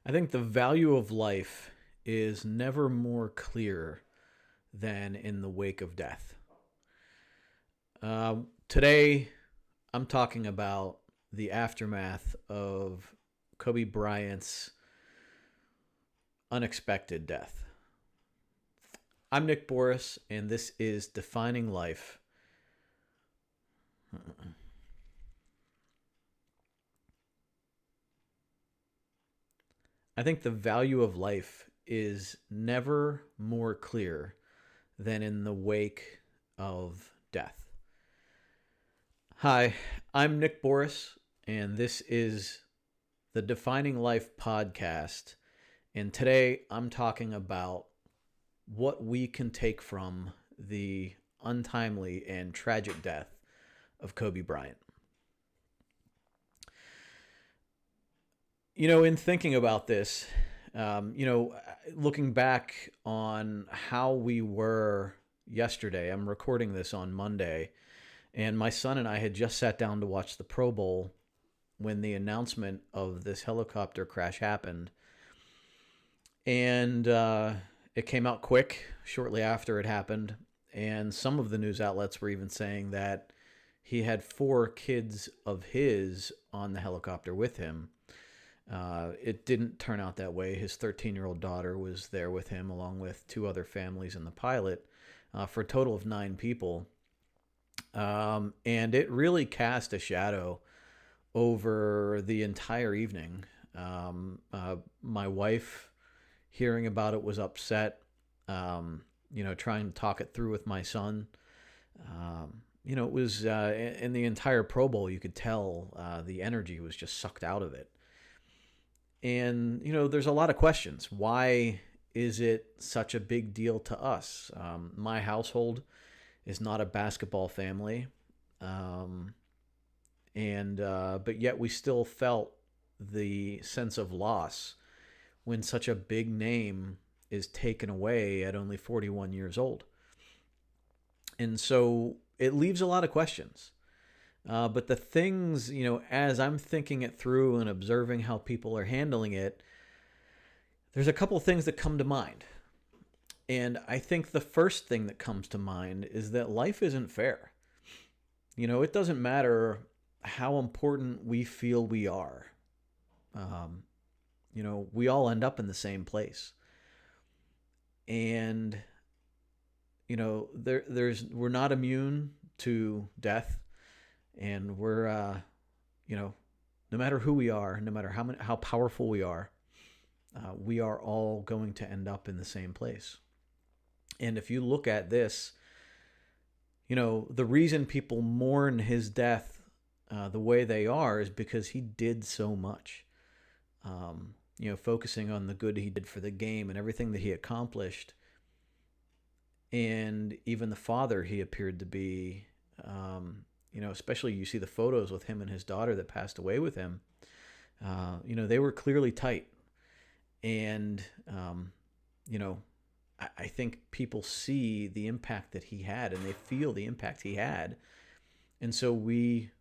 I think the value of life is never more clear than in the wake of death. Today, I'm talking about the aftermath of Kobe Bryant's unexpected death. I'm Nick Boris, and this is Defining Life. I think the value of life is never more clear than in the wake of death. Hi, I'm Nick Boris, and this is the Defining Life podcast. And today I'm talking about what we can take from the untimely and tragic death of Kobe Bryant. In thinking about this, looking back on how we were yesterday, I'm recording this on Monday, and my son and I had just sat down to watch the Pro Bowl when the announcement of this helicopter crash happened. And it came out quick shortly after it happened. And some of the news outlets were even saying that he had 4 kids of his on the helicopter with him. It didn't turn out that way. His 13-year-old daughter was there with him, along with 2 other families and the pilot, for a total of 9 people. And it really cast a shadow over the entire evening. My wife, hearing about it, was upset, trying to talk it through with my son. It was in the entire Pro Bowl, you could tell the energy was just sucked out of it. And, there's a lot of questions. Why is it such a big deal to us? My household is not a basketball family. But yet we still felt the sense of loss when such a big name is taken away at only 41 years old. And so it leaves a lot of questions. But the things, as I'm thinking it through and observing how people are handling it, there's a couple of things that come to mind. And I think the first thing that comes to mind is that life isn't fair. It doesn't matter how important we feel we are. We all end up in the same place. And, we're not immune to death. And we're, no matter who we are, no matter how powerful we are all going to end up in the same place. And if you look at this, the reason people mourn his death the way they are is because he did so much. Focusing on the good he did for the game and everything that he accomplished. And even the father he appeared to be, especially you see the photos with him and his daughter that passed away with him. They were clearly tight. And, I think people see the impact that he had and they feel the impact he had. And so we,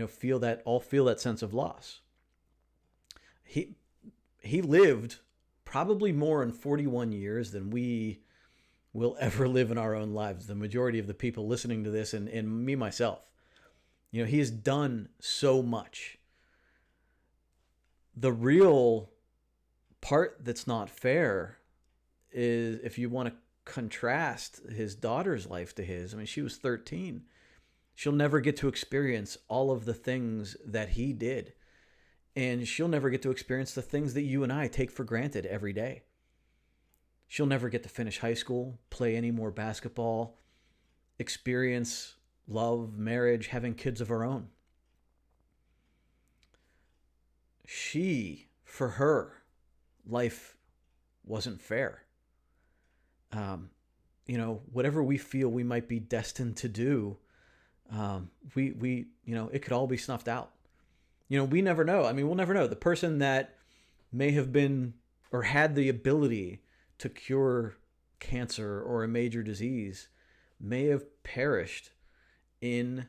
feel that sense of loss. He lived probably more in 41 years than we will ever live in our own lives. The majority of the people listening to this and me, myself, he has done so much. The real part that's not fair is if you want to contrast his daughter's life to his. I mean, she was 13. She'll never get to experience all of the things that he did. And she'll never get to experience the things that you and I take for granted every day. She'll never get to finish high school, play any more basketball, experience love, marriage, having kids of her own. For her, life wasn't fair. Whatever we feel we might be destined to do, it could all be snuffed out. We never know. I mean, we'll never know. The person that may have been or had the ability to cure cancer or a major disease may have perished in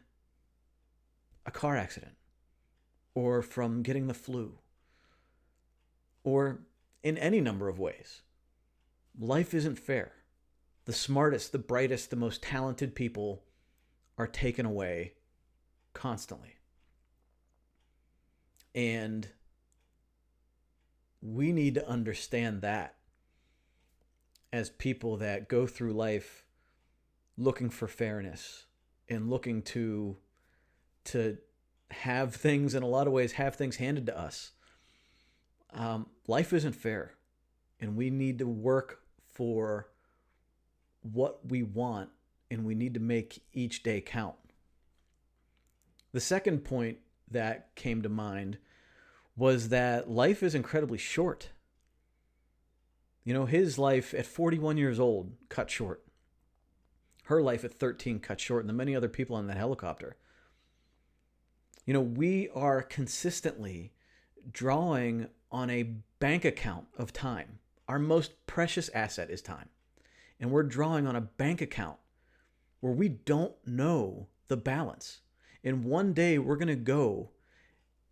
a car accident or from getting the flu or in any number of ways. Life isn't fair. The smartest, the brightest, the most talented people are taken away constantly. And we need to understand that as people that go through life looking for fairness and looking to have things, in a lot of ways, have things handed to us. Life isn't fair, and we need to work for what we want, and we need to make each day count. The second point that came to mind was that life is incredibly short. You know, his life at 41 years old cut short. Her life at 13 cut short, and the many other people on that helicopter. You know, we are consistently drawing on a bank account of time. Our most precious asset is time. And we're drawing on a bank account where we don't know the balance. And one day we're going to go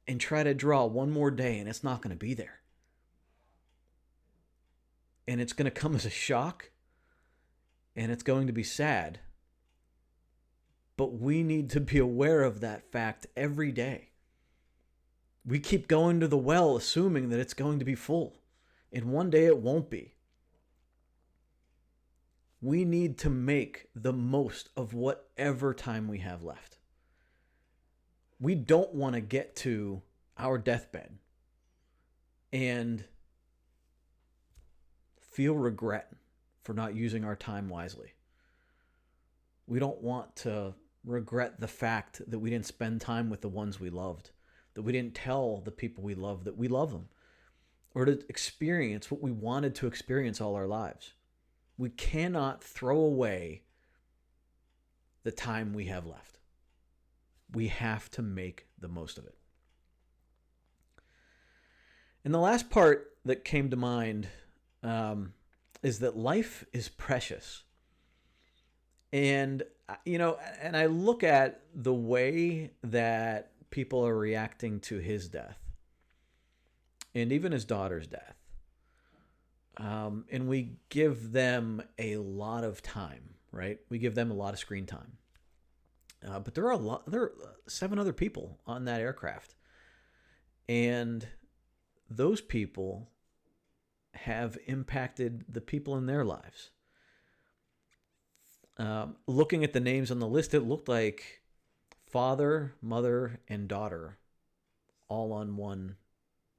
and try to draw one more day, and it's not going to be there. And it's going to come as a shock, and it's going to be sad. But we need to be aware of that fact every day. We keep going to the well assuming that it's going to be full, and one day it won't be. We need to make the most of whatever time we have left. We don't want to get to our deathbed and feel regret for not using our time wisely. We don't want to regret the fact that we didn't spend time with the ones we loved, that we didn't tell the people we love that we love them, or to experience what we wanted to experience all our lives. We cannot throw away the time we have left. We have to make the most of it. And the last part that came to mind is that life is precious. And, you know, and I look at the way that people are reacting to his death and even his daughter's death. And we give them a lot of time, right? We give them a lot of screen time. But there are 7 other people on that aircraft. And those people have impacted the people in their lives. Looking at the names on the list, it looked like father, mother, and daughter all on one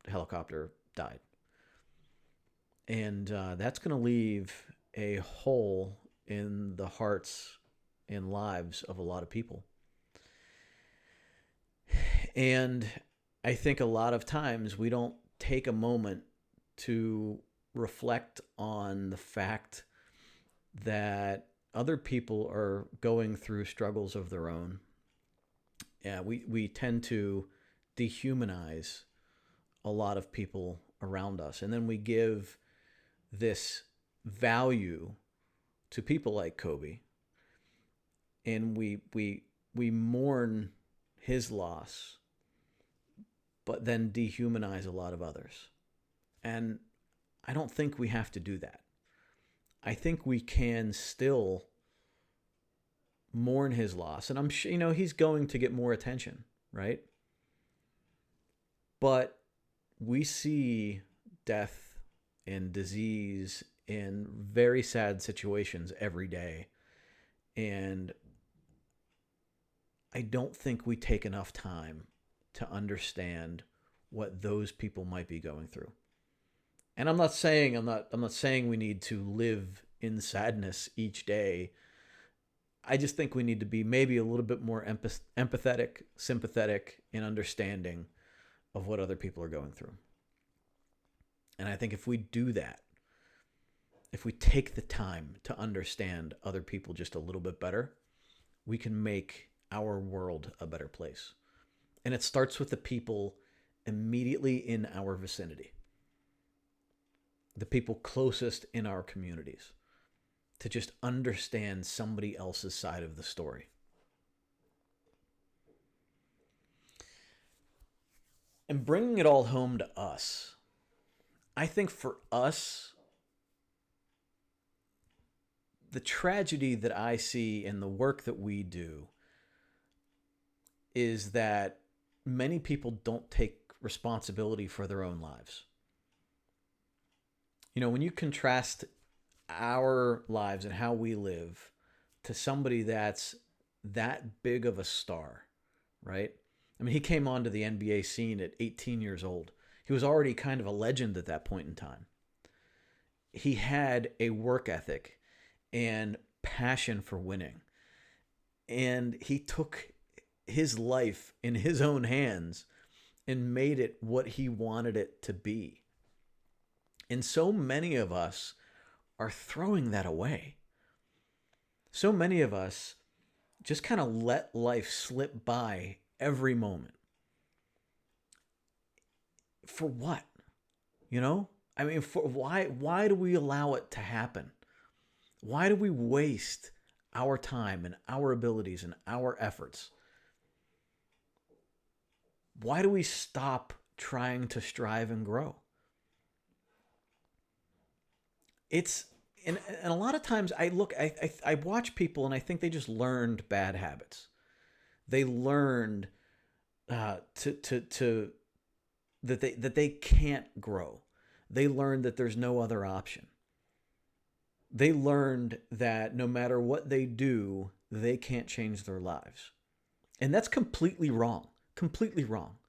helicopter died. And that's going to leave a hole in the hearts and lives of a lot of people. And I think a lot of times we don't take a moment to reflect on the fact that other people are going through struggles of their own. Yeah, we tend to dehumanize a lot of people around us. And then we give this value to people like Kobe. And we mourn his loss, but then dehumanize a lot of others. And I don't think we have to do that. I think we can still mourn his loss. And I'm sure, you know, he's going to get more attention, right? But we see death and disease in very sad situations every day. And I don't think we take enough time to understand what those people might be going through. And I'm not saying we need to live in sadness each day. I just think we need to be maybe a little bit more empathetic, sympathetic, and understanding of what other people are going through. And I think if we do that, if we take the time to understand other people just a little bit better, we can make our world a better place. And it starts with the people immediately in our vicinity, the people closest in our communities, to just understand somebody else's side of the story. And bringing it all home to us, I think for us, the tragedy that I see in the work that we do is that many people don't take responsibility for their own lives. You know, when you contrast our lives and how we live to somebody that's that big of a star, right? I mean, he came onto the NBA scene at 18 years old. He was already kind of a legend at that point in time. He had a work ethic and passion for winning. And he took his life in his own hands and made it what he wanted it to be. And so many of us are throwing that away. So many of us just kind of let life slip by every moment. For what? You know? I mean, for why do we allow it to happen? Why do we waste our time and our abilities and our efforts? Why do we stop trying to strive and grow? And a lot of times I watch people and I think they just learned bad habits. They learned to that they can't grow. They learned that there's no other option. They learned that no matter what they do, they can't change their lives. And that's completely wrong. Completely wrong.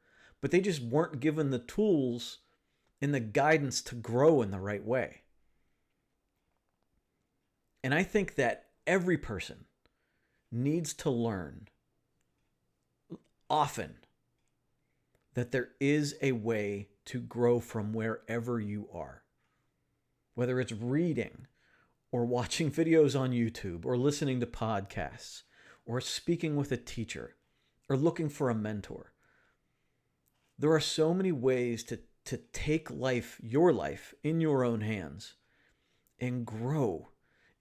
But they just weren't given the tools and the guidance to grow in the right way. And I think that every person needs to learn often that there is a way to grow from wherever you are. Whether it's reading or watching videos on YouTube or listening to podcasts or speaking with a teacher or looking for a mentor. There are so many ways to take your life in your own hands and grow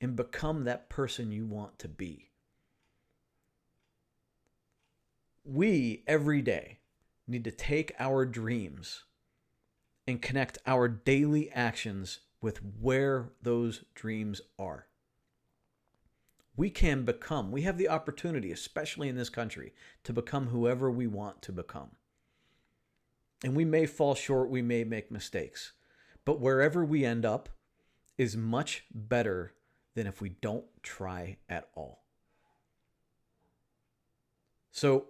and become that person you want to be. We, every day, need to take our dreams and connect our daily actions with where those dreams are. We have the opportunity, especially in this country, to become whoever we want to become. And we may fall short, we may make mistakes, but wherever we end up is much better than if we don't try at all. So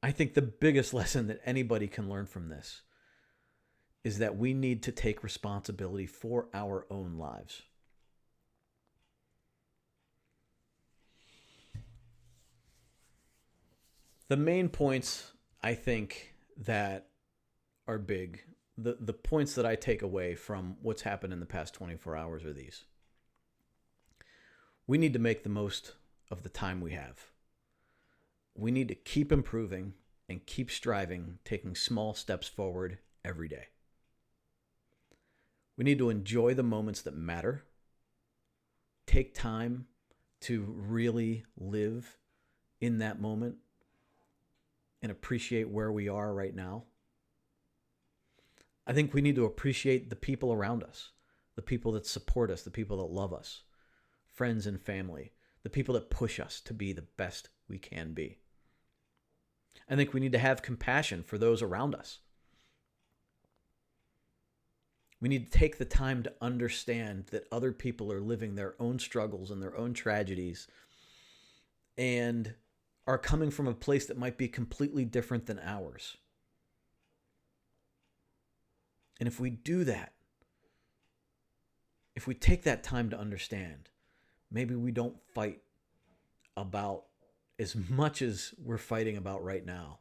I think the biggest lesson that anybody can learn from this is that we need to take responsibility for our own lives. The main points I think that are big, the points that I take away from what's happened in the past 24 hours are these. We need to make the most of the time we have. We need to keep improving and keep striving, taking small steps forward every day. We need to enjoy the moments that matter. Take time to really live in that moment and appreciate where we are right now. I think we need to appreciate the people around us, the people that support us, the people that love us, friends and family, the people that push us to be the best we can be. I think we need to have compassion for those around us. We need to take the time to understand that other people are living their own struggles and their own tragedies and are coming from a place that might be completely different than ours. And if we do that, if we take that time to understand, maybe we don't fight about as much as we're fighting about right now.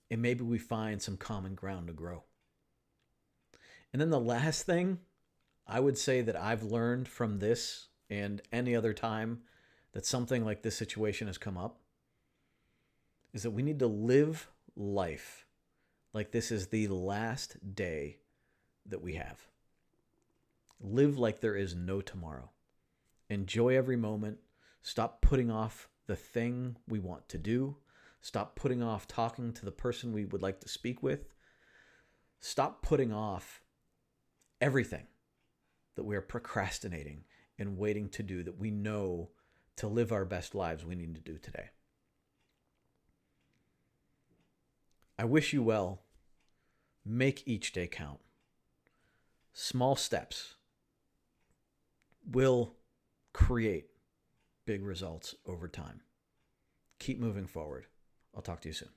And maybe we find some common ground to grow. And then the last thing I would say that I've learned from this and any other time that something like this situation has come up is that we need to live life like this is the last day that we have. Live like there is no tomorrow. Enjoy every moment. Stop putting off the thing we want to do. Stop putting off talking to the person we would like to speak with. Stop putting off everything that we are procrastinating and waiting to do that we know to live our best lives we need to do today. I wish you well. Make each day count. Small steps will create big results over time. Keep moving forward. I'll talk to you soon.